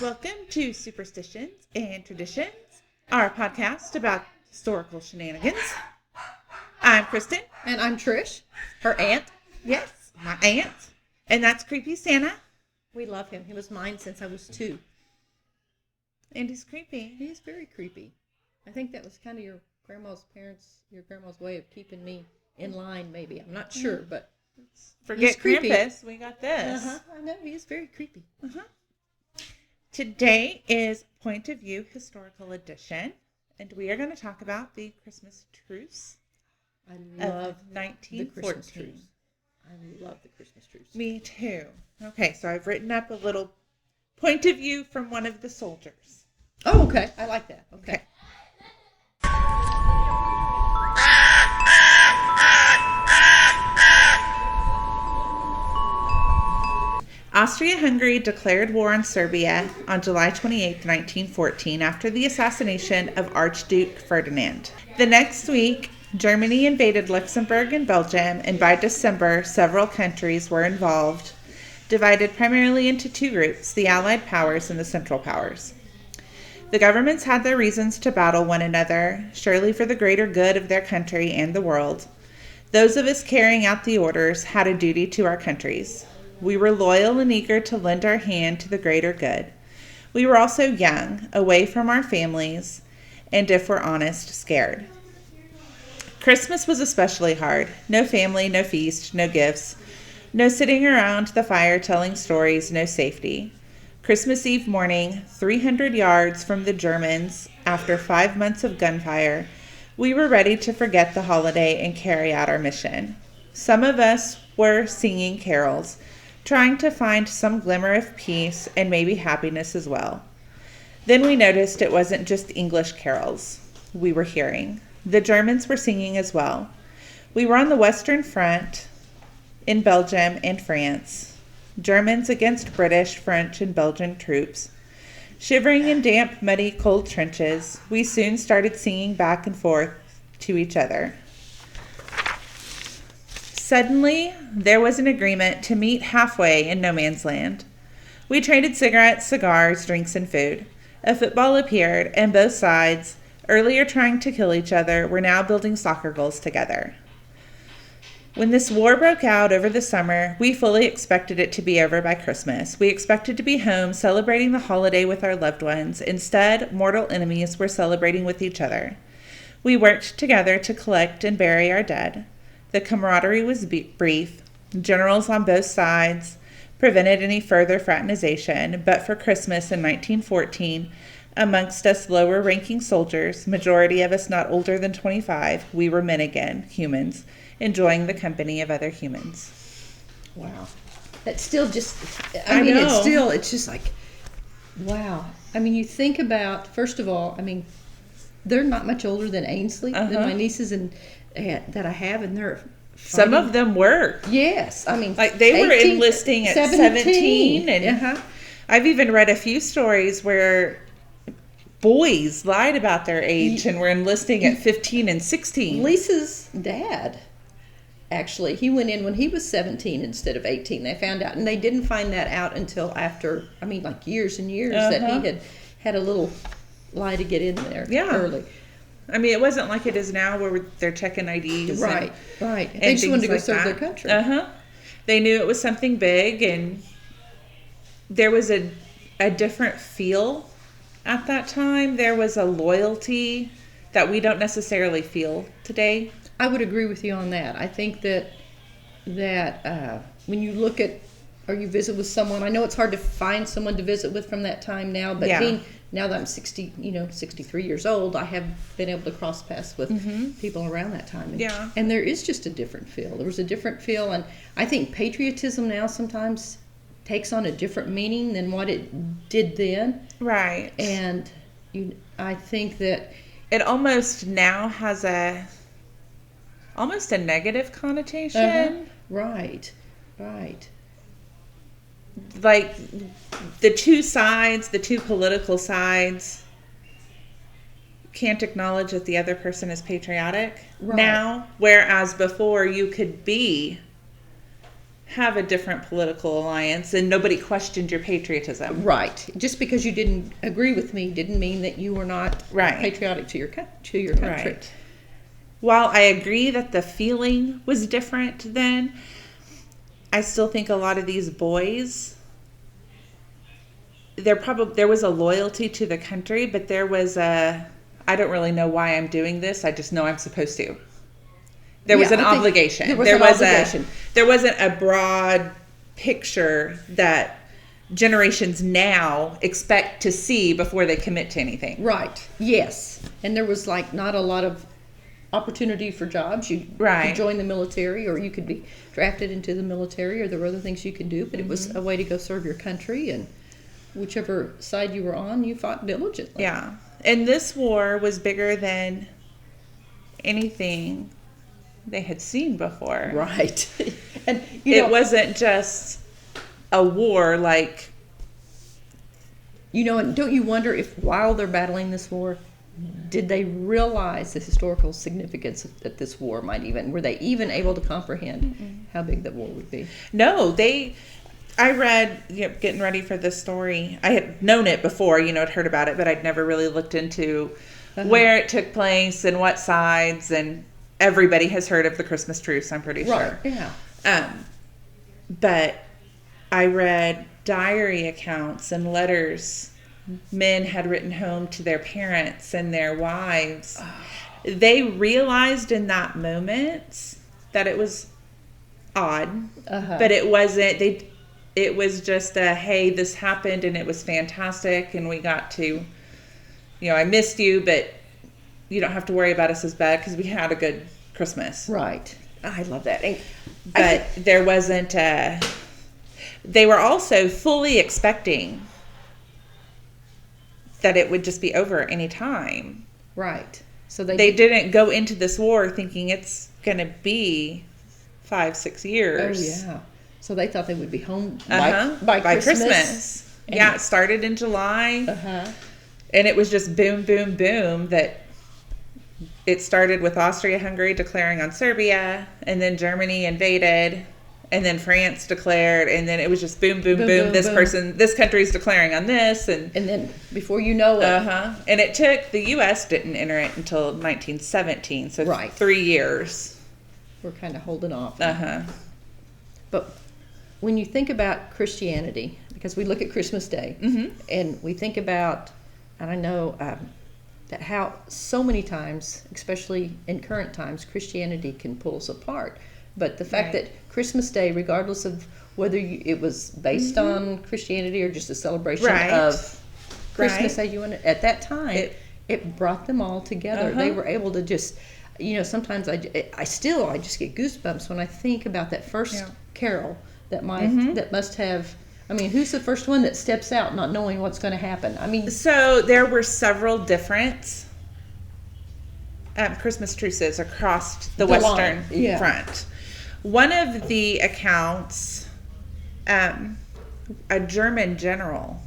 Welcome to Superstitions and Traditions, our podcast about historical shenanigans. I'm Kristen. And I'm Trish, her aunt. Yes, my aunt. And that's Creepy Santa. We love him. He was mine since I was 2. And he's creepy. He is very creepy. I think that was kind of your grandma's way of keeping me in line, maybe. I'm not sure, but Forget Krampus, we got this. I know, he is very creepy. Today is Point of View Historical Edition, and we are going to talk about the Christmas Truce love of 1914. I love the Christmas Truce. Me too. Okay, so I've written up a little point of view from one of the soldiers. Oh, okay. I like that. Okay. Austria-Hungary declared war on Serbia on July 28, 1914, after the assassination of Archduke Ferdinand. The next week, Germany invaded Luxembourg and Belgium, and by December, several countries were involved, divided primarily into two groups, the Allied powers and the Central Powers. The governments had their reasons to battle one another, surely for the greater good of their country and the world. Those of us carrying out the orders had a duty to our countries. We were loyal and eager to lend our hand to the greater good. We were also young, away from our families, and if we're honest, scared. Christmas was especially hard. No family, no feast, no gifts, no sitting around the fire telling stories, no safety. Christmas Eve morning, 300 yards from the Germans, after 5 months of gunfire, we were ready to forget the holiday and carry out our mission. Some of us were singing carols, trying to find some glimmer of peace and maybe happiness as well. Then we noticed it wasn't just English carols we were hearing. The Germans were singing as well. We were on the Western Front in Belgium and France. Germans against British, French, and Belgian troops. Shivering in damp, muddy, cold trenches, we soon started singing back and forth to each other. Suddenly, there was an agreement to meet halfway in no man's land. We traded cigarettes, cigars, drinks, and food. A football appeared, and both sides, earlier trying to kill each other, were now building soccer goals together. When this war broke out over the summer, we fully expected it to be over by Christmas. We expected to be home celebrating the holiday with our loved ones. Instead, mortal enemies were celebrating with each other. We worked together to collect and bury our dead. The camaraderie was brief. Generals on both sides prevented any further fraternization, but for Christmas in 1914, amongst us lower-ranking soldiers, majority of us not older than 25, we were men again, humans, enjoying the company of other humans. Wow. That's still just, I know. It's just like, wow. I mean, you think about, first of all, I mean, they're not much older than Ainsley, than my nieces and that I have, and they're Some of them were. Yes. I mean, like they were enlisting at 17 and I've even read a few stories where boys lied about their age and were enlisting at 15 and 16. Lisa's dad, actually, he went in when he was 17 instead of 18. They found out, and they didn't find that out until after, I mean, like years and years, that he had a little lie to get in there early. I mean, it wasn't like it is now where they're checking IDs. Right. And they just wanted to go like serve their country. They knew it was something big, and there was a different feel at that time. There was a loyalty that we don't necessarily feel today. I would agree with you on that. I think that when you look at or you visit with someone, I know it's hard to find someone to visit with from that time now, but now that I'm 63 years old, I have been able to cross paths with people around that time. And there is just a different feel. There was a different feel, and I think patriotism now sometimes takes on a different meaning than what it did then. Right. And I think that it almost now has almost a negative connotation. Right. Like the two political sides can't acknowledge that the other person is patriotic now, whereas before you could be have a different political alliance, and nobody questioned your patriotism. Right. Just because you didn't agree with me didn't mean that you were not patriotic to your country. Right. While I agree that the feeling was different then, I still think a lot of these boys, there was a loyalty to the country, but there was I don't really know why I'm doing this. I just know I'm supposed to. There was an obligation. There wasn't a broad picture that generations now expect to see before they commit to anything. Right. Yes. And there was like not a lot of opportunity for jobs. You could join the military, or you could be drafted into the military, or there were other things you could do, but it was a way to go serve your country, and whichever side you were on, you fought diligently. Yeah. And this war was bigger than anything they had seen before. Right. And it wasn't just a war like... and don't you wonder if while they're battling this war, did they realize the historical significance that this war might were they even able to comprehend how big that war would be? No, I read, getting ready for this story, I had known it before, I'd heard about it, but I'd never really looked into where it took place and what sides, and everybody has heard of the Christmas Truce, I'm pretty sure. Yeah. But I read diary accounts and letters men had written home to their parents and their wives. They realized in that moment that it was odd, but it wasn't. It was just hey, this happened and it was fantastic, and we got to, I missed you, but you don't have to worry about us as bad because we had a good Christmas. Right. I love that. But there wasn't. They were also fully expecting that it would just be over any time. Right. So they didn't go into this war thinking it's going to be 5-6 years. Oh, yeah. So they thought they would be home by Christmas. Yeah, it started in July. And it was just boom, boom, boom. That it started with Austria-Hungary declaring on Serbia, and then Germany invaded, and then France declared, and then it was just boom, boom, boom. This country's declaring on this, and then before you know it, and it took the U.S. didn't enter it until 1917, so 3 years. We're kind of holding off. But when you think about Christianity, because we look at Christmas Day, and we think about, and I know that how so many times, especially in current times, Christianity can pull us apart. But the fact that Christmas Day, regardless of whether it was based on Christianity or just a celebration of Christmas, at that time, it brought them all together. They were able to just, sometimes I just get goosebumps when I think about that first carol that that must have. I mean, who's the first one that steps out not knowing what's going to happen? I mean, so there were several different Christmas truces across the Western Front. One of the accounts, a German general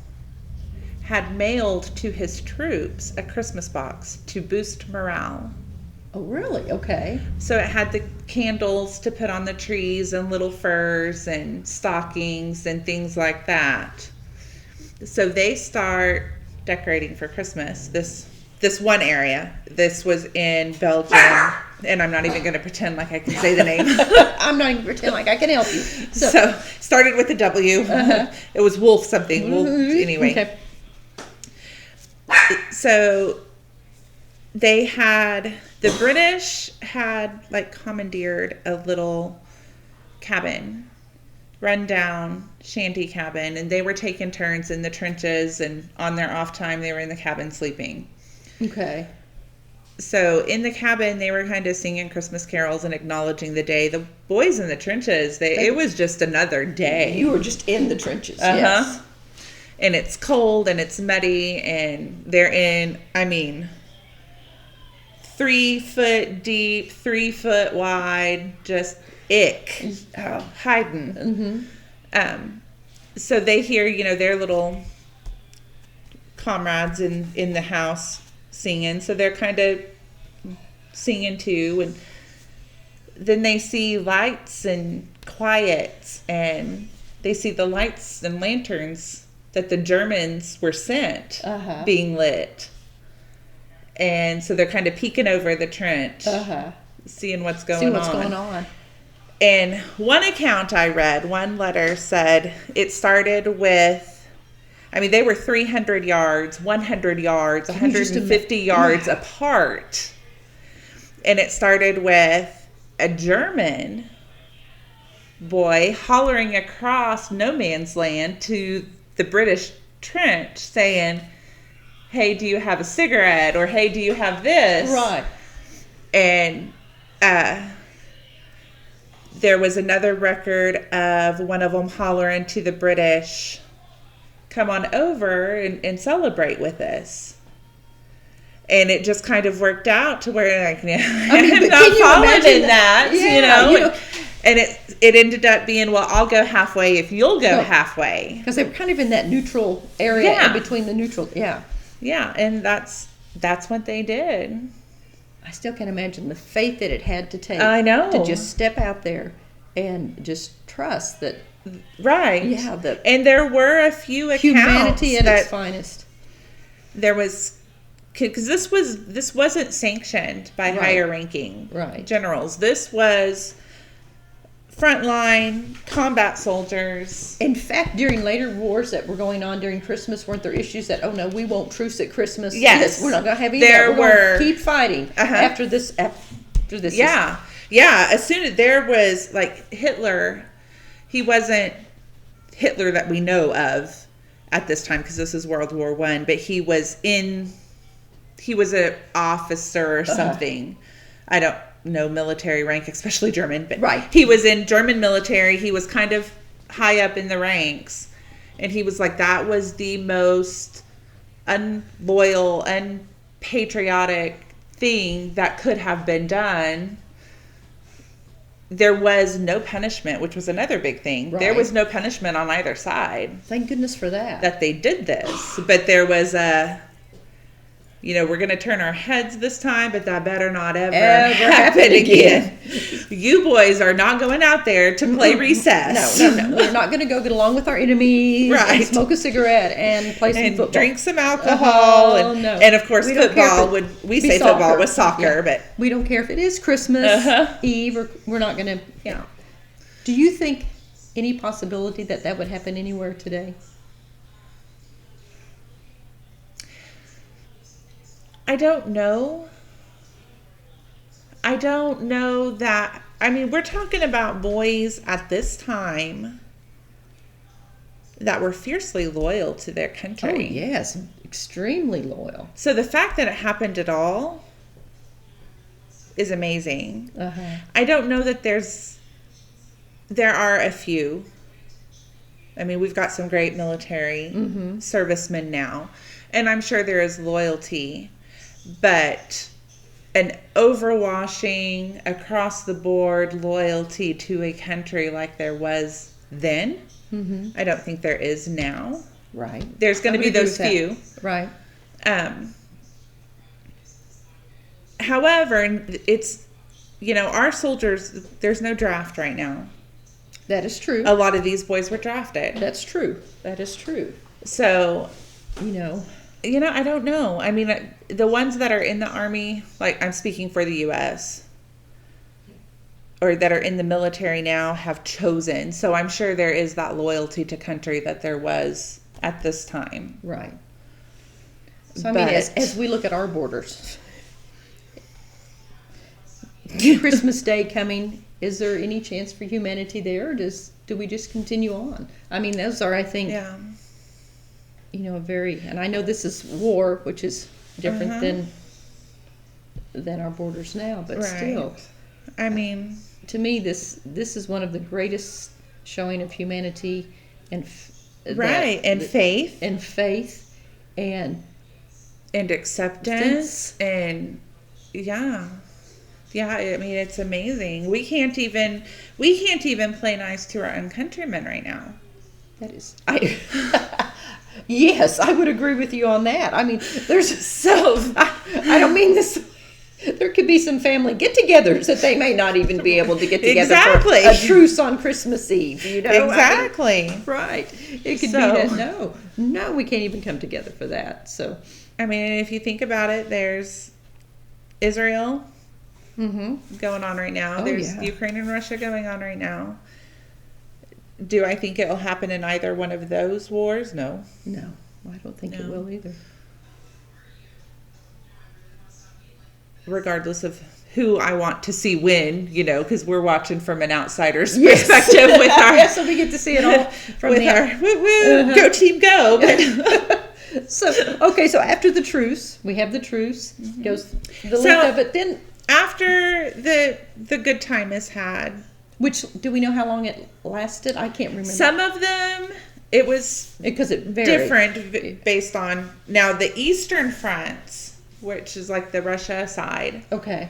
had mailed to his troops a Christmas box to boost morale. Oh, really? Okay. So it had the candles to put on the trees and little furs and stockings and things like that. So they start decorating for Christmas. This one area. This was in Belgium, and I'm not even going to pretend like I can say the name. I'm not even pretend like I can help you. So started with a W. It was Wolf something. Wolf, anyway. Okay. So the British had commandeered a little cabin, run-down shanty cabin, and they were taking turns in the trenches, and on their off time they were in the cabin sleeping. Okay. So in the cabin, they were kind of singing Christmas carols and acknowledging the day. The boys in the trenches, it was just another day. You were just in the trenches, yes. And it's cold and it's muddy, and they're in, 3 foot deep, 3 foot wide, just ick. Hiding. So they hear, their little comrades in the house singing, so they're kind of singing too, and then they see lights and quiet, and they see the lights and lanterns that the Germans were sent being lit. And so they're kind of peeking over the trench, seeing what's going on. And one account I read, one letter said it started with, I mean, they were 300 yards, 100 yards, 150 yards apart. And it started with a German boy hollering across no man's land to the British trench saying, hey, do you have a cigarette? Or, hey, do you have this? Right. And there was another record of one of them hollering to the British, come on over and celebrate with us. And it just kind of worked out to where, like, I'm not following that, you know. And it ended up being, well, I'll go halfway if you'll go halfway. Because they were kind of in that neutral area in between the neutral, Yeah, and that's what they did. I still can't imagine the faith that it had to take. I know. To just step out there and just trust that. Right. Yeah. And there were a few accounts humanity at its finest. There was, because this wasn't sanctioned by higher ranking generals. This was frontline combat soldiers. In fact, during later wars that were going on during Christmas, weren't there issues that, oh no, we won't truce at Christmas? Yes, we're not going to have any. We're going to keep fighting after this. Yeah. As soon as there was, like, Hitler, he wasn't Hitler that we know of at this time, because this is World War I, but he was an officer or something. I don't know military rank, especially German, but he was in German military. He was kind of high up in the ranks, and he was like, that was the most unloyal, unpatriotic thing that could have been done. There was no punishment, which was another big thing. There was no punishment on either side. Thank goodness for that. That they did this. But there was we're going to turn our heads this time, but that better not ever happen again. You boys are not going out there to play recess. No. We're not going to go get along with our enemies and smoke a cigarette and play some football. Drink some alcohol. And of course, football football was soccer, but we don't care if it is Christmas Eve, or we're not going to. Do you think any possibility that would happen anywhere today? I don't know. I don't know that. I mean, we're talking about boys at this time that were fiercely loyal to their country. Oh, yes. Extremely loyal. So the fact that it happened at all is amazing. I don't know that there are a few. I mean, we've got some great military servicemen now, and I'm sure there is loyalty. But an overwashing, across the board loyalty to a country like there was then, I don't think there is now. Right. There's going to be those few. Right. However, it's, our soldiers, there's no draft right now. That is true. A lot of these boys were drafted. That's true. That is true. So, I don't know. I mean, the ones that are in the Army, like, I'm speaking for the U.S., or that are in the military now, have chosen. So I'm sure there is that loyalty to country that there was at this time. Right. So, I mean, as we look at our borders, Christmas Day coming, is there any chance for humanity there, or do we just continue on? I mean, those are, I think... and I know this is war, which is different than our borders now, but still. I mean, to me, this is one of the greatest showing of humanity and faith and acceptance and I mean, it's amazing. We can't even play nice to our own countrymen right now. That is Yes, I would agree with you on that. I mean, I don't mean this. There could be some family get-togethers that they may not even be able to get together Exactly. for a truce on Christmas Eve, you know? Exactly. I mean, right. It could be that, no, we can't even come together for that. So, I mean, if you think about it, there's Israel going on right now. There's Ukraine and Russia going on right now. Do I think it will happen in either one of those wars? No. No, I don't think it will either. Regardless of who I want to see win, you know, because we're watching from an outsider's perspective with our... so we get to see it all from our go team go. But so after the truce, we have the truce, goes the length of it. Then after the good time is had... Which, do we know how long it lasted? I can't remember. Some of them, it was because it varied. Different based on... Now, the Eastern fronts, which is like the Russia side. Okay.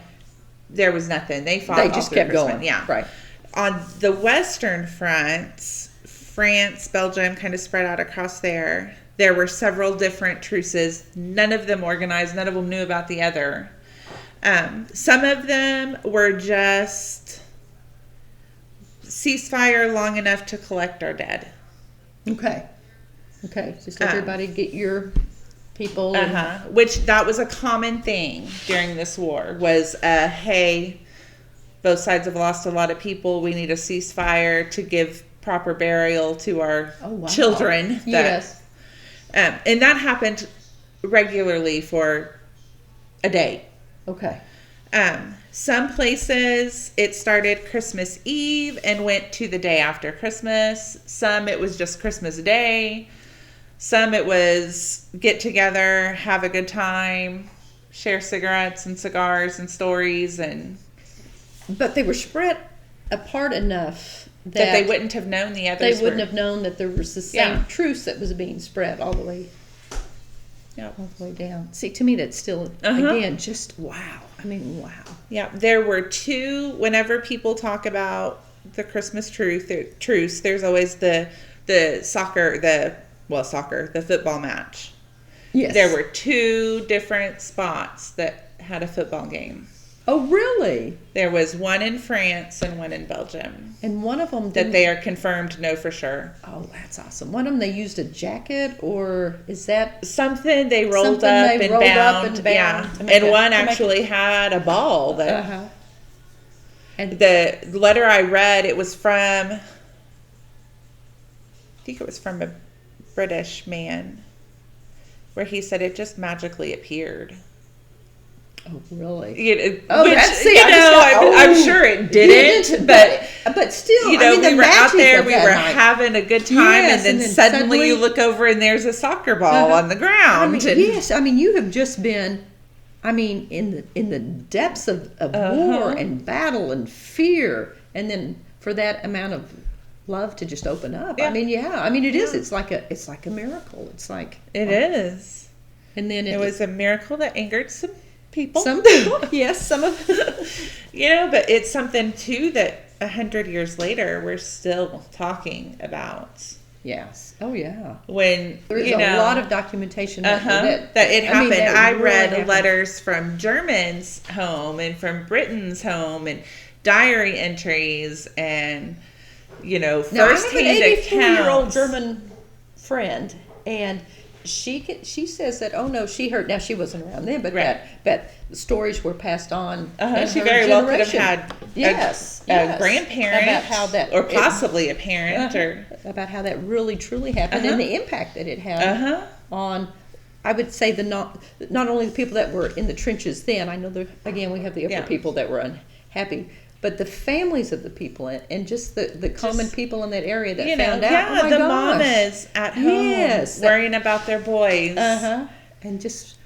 There was nothing. They fought. They just kept Christmas. going. Yeah. Right. On the Western fronts, France, Belgium kind of spread out across there. There were several different truces. None of them organized. None of them knew about the other. Some of them were just ceasefire long enough to collect our dead. Okay. Just everybody get your people. Which that was a common thing during this war was, hey, both sides have lost a lot of people. We need a ceasefire to give proper burial to our children. Yes. And that happened regularly for a day. Okay. Some places it started Christmas Eve and went to the day after Christmas. Some it was just Christmas Day. Some it was get together, have a good time, share cigarettes and cigars and stories, but they were spread apart enough that they wouldn't have known the others. They wouldn't have known that there was the same truce that was being spread all the way. Yeah, all the way down. See, to me, that's still again just wow. I mean, wow. Yeah, there were two. Whenever people talk about the Christmas truce, there's always the football match. Yes. There were two different spots that had a football game. Oh, really? There was one in France and one in Belgium. And one of them that they are confirmed to know for sure. Oh, that's awesome. One of them they used a jacket, or is that something they rolled up and bound? Yeah, and one actually had a ball that. And the letter I read, it was from. I think it was from a British man, where he said it just magically appeared. Oh, really? I'm sure it didn't, but still, we were out there, we were having a good time, and then suddenly you look over and there's a soccer ball on the ground. You have just been, in the depths of war and battle and fear, and then for that amount of love to just open up. Yeah. It is. It's like a miracle. It's like it is. And then it was a miracle that angered some people. Some people, yes, some of but it's something too that 100 years later we're still talking about. Yes. Oh yeah. When there's a lot of documentation that it happened. I read letters from Germans' home and from Britain's home and diary entries and first-hand accounts. I have an 84-year-old German friend, and she says that she heard. Now she wasn't around then, but that the stories were passed on. She very well could have had a grandparent about how that, or possibly a parent, or about how that really truly happened and the impact that it had on. I would say not only the people that were in the trenches then. I know we have the upper people that were unhappy. But the families of the people and just the common people in that area that found out. Yeah, the mamas at home worrying about their boys. And just,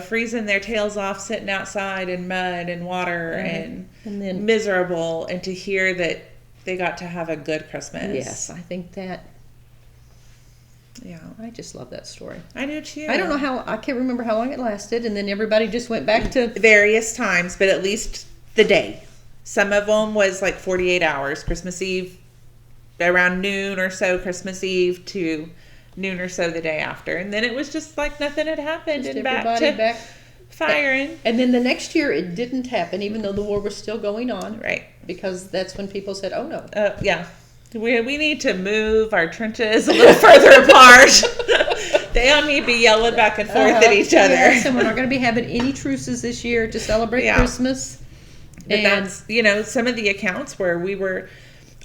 freezing their tails off, sitting outside in mud and water and then miserable. And to hear that they got to have a good Christmas. Yes, I think that. Yeah, I just love that story. I do too. I don't know I can't remember how long it lasted. And then everybody just went back to. Various times, but at least the day. Some of them was like 48 hours. Christmas Eve, around noon or so, Christmas Eve to noon or so the day after. And then it was just like nothing had happened. Just and back firing. And then the next year it didn't happen, even though the war was still going on. Right. Because that's when people said, oh no. Yeah. We need to move our trenches a little further apart. They all need to be yelling back and forth at each other. Yeah, so we're not going to be having any truces this year to celebrate Christmas. But that's, some of the accounts where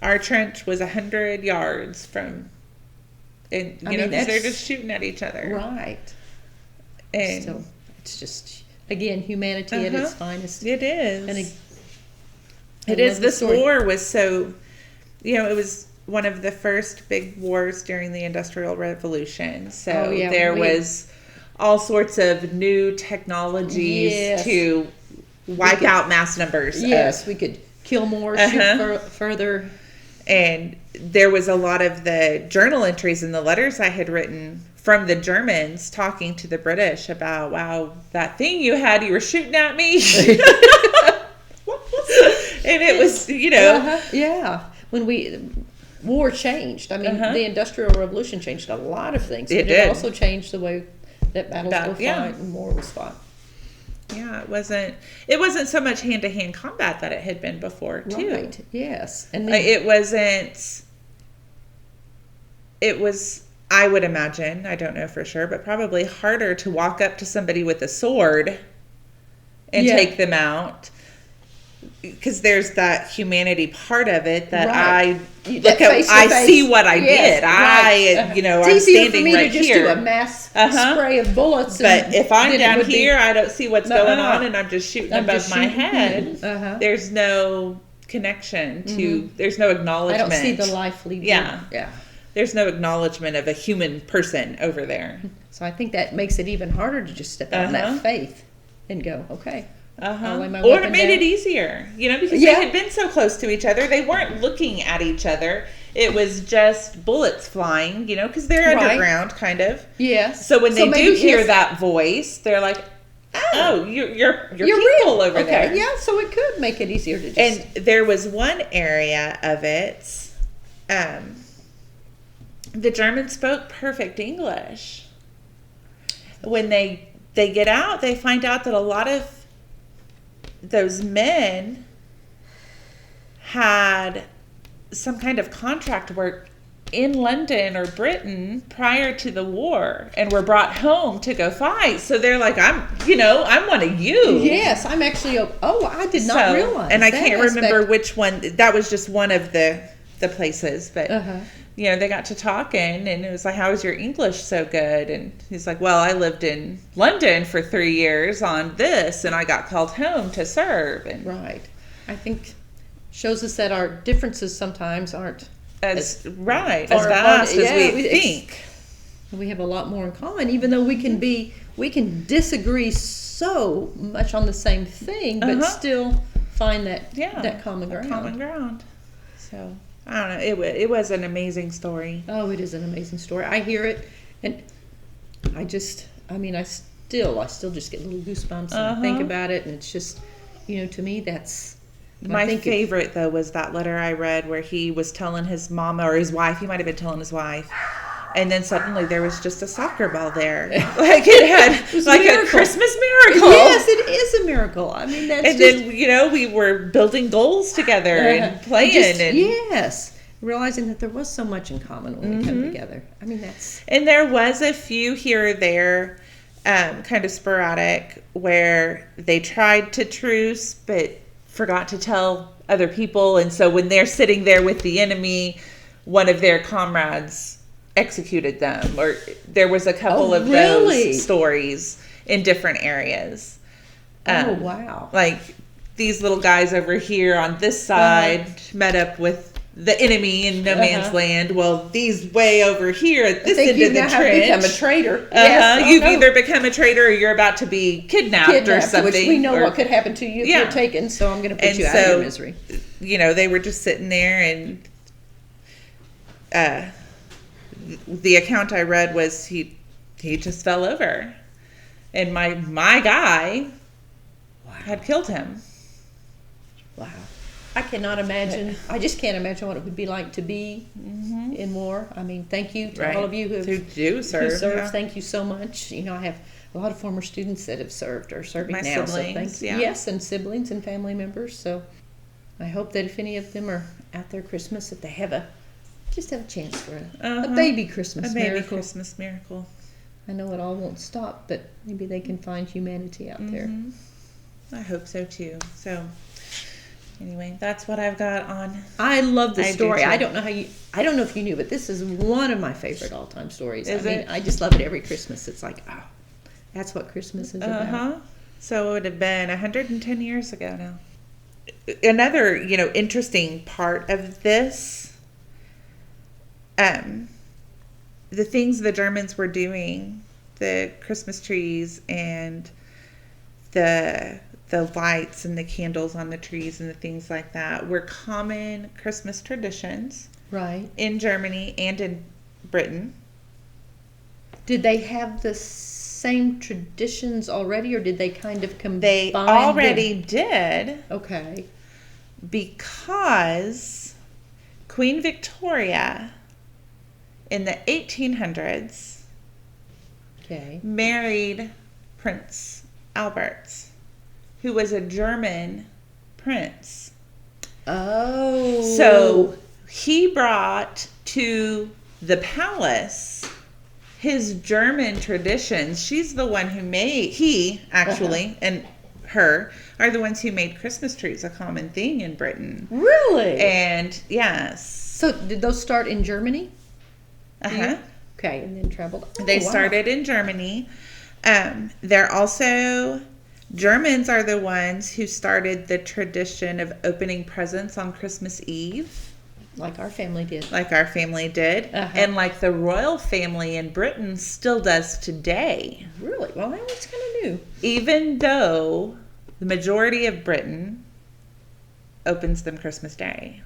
our trench was 100 yards from, and because they're just shooting at each other. Right. And so it's just, again, humanity at its finest. It is. And it is. This war was so, it was one of the first big wars during the Industrial Revolution. So there was all sorts of new technologies to wipe out mass numbers. Yes, we could kill more, shoot further. And there was a lot of the journal entries and the letters I had written from the Germans talking to the British about, wow, that thing you had, you were shooting at me. And it was, Yeah. When war changed. I mean, the Industrial Revolution changed a lot of things. But it also changed the way that battles were fought and war was fought. Yeah, it wasn't so much hand-to-hand combat that it had been before, too. Right, yes. And it was, I would imagine, I don't know for sure, but probably harder to walk up to somebody with a sword and take them out. Because there's that humanity part of it that I see what I did. I'm standing me right to just here. Do a mass spray of bullets. But if I'm down here, I don't see what's going on, and I'm just shooting above my head. There's no connection to. There's no acknowledgement. I don't see the life leaving. Yeah. There's no acknowledgement of a human person over there. So I think that makes it even harder to just step out in that faith and go, okay. Or it made it easier, because they had been so close to each other. They weren't looking at each other. It was just bullets flying, because they're underground, kind of. Yes. So when they do hear that voice, they're like, "Oh, you're people real over there." Yeah. So it could make it easier to just. And there was one area of it. The Germans spoke perfect English. When they get out, they find out that a lot of those men had some kind of contract work in London or Britain prior to the war and were brought home to go fight. So they're like, I'm one of you. Yes, I'm actually, I did not realize. And I can't remember which one, that was just one of the places, but they got to talking and it was like, how is your English so good? And he's like, well, I lived in London for 3 years on this and I got called home to serve. And right. I think shows us that our differences sometimes aren't as vast as we think. We have a lot more in common, even though we can disagree so much on the same thing, but still find that common ground. So I don't know. It was an amazing story. Oh, it is an amazing story. I hear it, and I still just get little goosebumps and think about it, and it's just, to me, that's my favorite though was that letter I read where he was telling his mama or his wife. He might have been telling his wife. And then suddenly there was just a soccer ball there. Like it had like a Christmas miracle. Yes, it is a miracle. I mean, that's then, we were building goals together and playing. Realizing that there was so much in common when we come together. I mean, that's... And there was a few here or there, kind of sporadic, where they tried to truce, but forgot to tell other people. And so when they're sitting there with the enemy, one of their comrades executed them, or there was a couple of those stories in different areas. Wow. Like these little guys over here on this side met up with the enemy in no man's land. Well, these way over here at this end of the trench. Have become a traitor. You've either become a traitor or you're about to be kidnapped or something. Which we know what could happen to you if you're taken, so I'm going to put you out of your misery. They were just sitting there, and the account I read was he just fell over, and my guy had killed him. Wow. I cannot imagine. I just can't imagine what it would be like to be in war. I mean, thank you to all of you who serve. Yeah. Thank you so much. I have a lot of former students that have served or serving My now. siblings, so yes, and siblings and family members. So I hope that if any of them are out there Christmas, that they have a chance for a baby Christmas miracle. A baby Christmas miracle. I know it all won't stop, but maybe they can find humanity out there. I hope so too. So anyway, that's what I've got on. I love the story. I don't know if you knew, but this is one of my favorite all-time stories. I just love it every Christmas. It's like, oh, that's what Christmas is about. So it would have been 110 years ago now. Another, interesting part of this, the things the Germans were doing, the Christmas trees and the lights and the candles on the trees and the things like that were common Christmas traditions. Right. In Germany and in Britain. Did they have the same traditions already, or did they kind of combine? They already did. Okay. Because Queen Victoria in the 1800s married Prince Albert, who was a German prince. Oh. So he brought to the palace his German traditions. She's the one who and her are the ones who made Christmas trees a common thing in Britain. Really? And yes. So did those start in Germany? Okay, and then traveled. They started in Germany. They're also, Germans are the ones who started the tradition of opening presents on Christmas Eve. Like our family did. And like the royal family in Britain still does today. Really? Well, that was kind of new. Even though the majority of Britain opens them Christmas Day.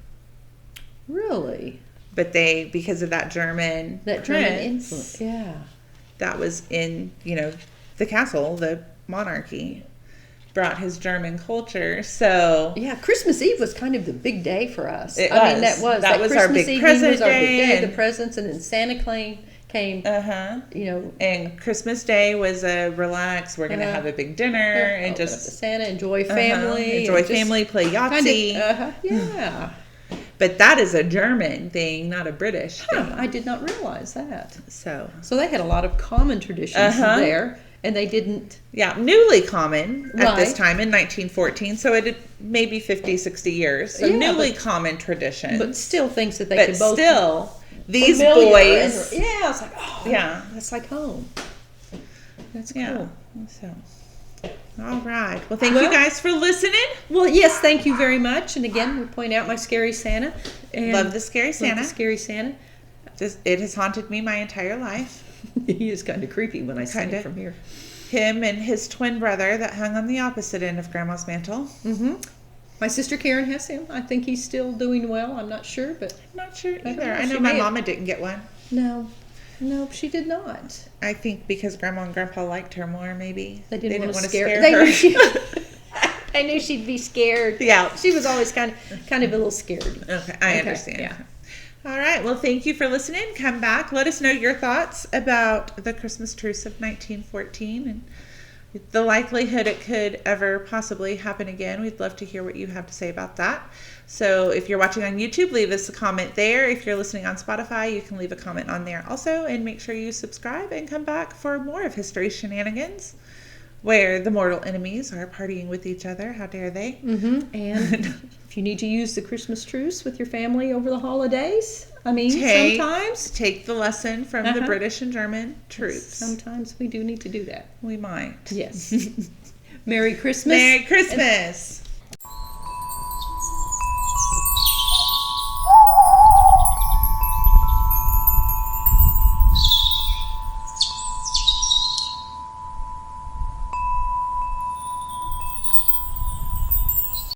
Really? But because of that German influence. Yeah. That was in, the castle, the monarchy, brought his German culture. So yeah, Christmas Eve was kind of the big day for us. That was our big present day. The presents, and then Santa came. And Christmas Day was a relax. We're gonna have a big dinner and just up to Santa, enjoy family, play Yahtzee. Yeah. But that is a German thing, not a British thing. I did not realize that. So they had a lot of common traditions there, and they didn't... Yeah, newly common at this time in 1914, so it maybe 50, 60 years. So newly common traditions. But still things that they could both... But still, these boys... it's like, that's like home. That's cool. Yeah, so... All right. Well, thank you guys for listening. Well, yes, thank you very much. And again, we point out my scary Santa. Love the scary Santa. It has haunted me my entire life. He is kind of creepy when I see him from here. Him and his twin brother that hung on the opposite end of Grandma's mantle. Mm-hmm. My sister Karen has him. I think he's still doing well. I'm not sure, but... I'm not sure either. I know my mama didn't get one. No, she did not. I think because Grandma and Grandpa liked her more, maybe. They didn't want to scare her. I knew she'd be scared. Yeah. She was always kind of a little scared. Okay, I understand. Yeah. All right. Well, thank you for listening. Come back. Let us know your thoughts about the Christmas Truce of 1914 and the likelihood it could ever possibly happen again. We'd love to hear what you have to say about that. So if you're watching on YouTube, leave us a comment there. If you're listening on Spotify, you can leave a comment on there also. And make sure you subscribe and come back for more of History Shenanigans, where the mortal enemies are partying with each other. How dare they? Mm-hmm. And if you need to use the Christmas truce with your family over the holidays, sometimes take the lesson from the British and German troops. Sometimes we do need to do that. We might. Yes. Merry Christmas. Merry Christmas.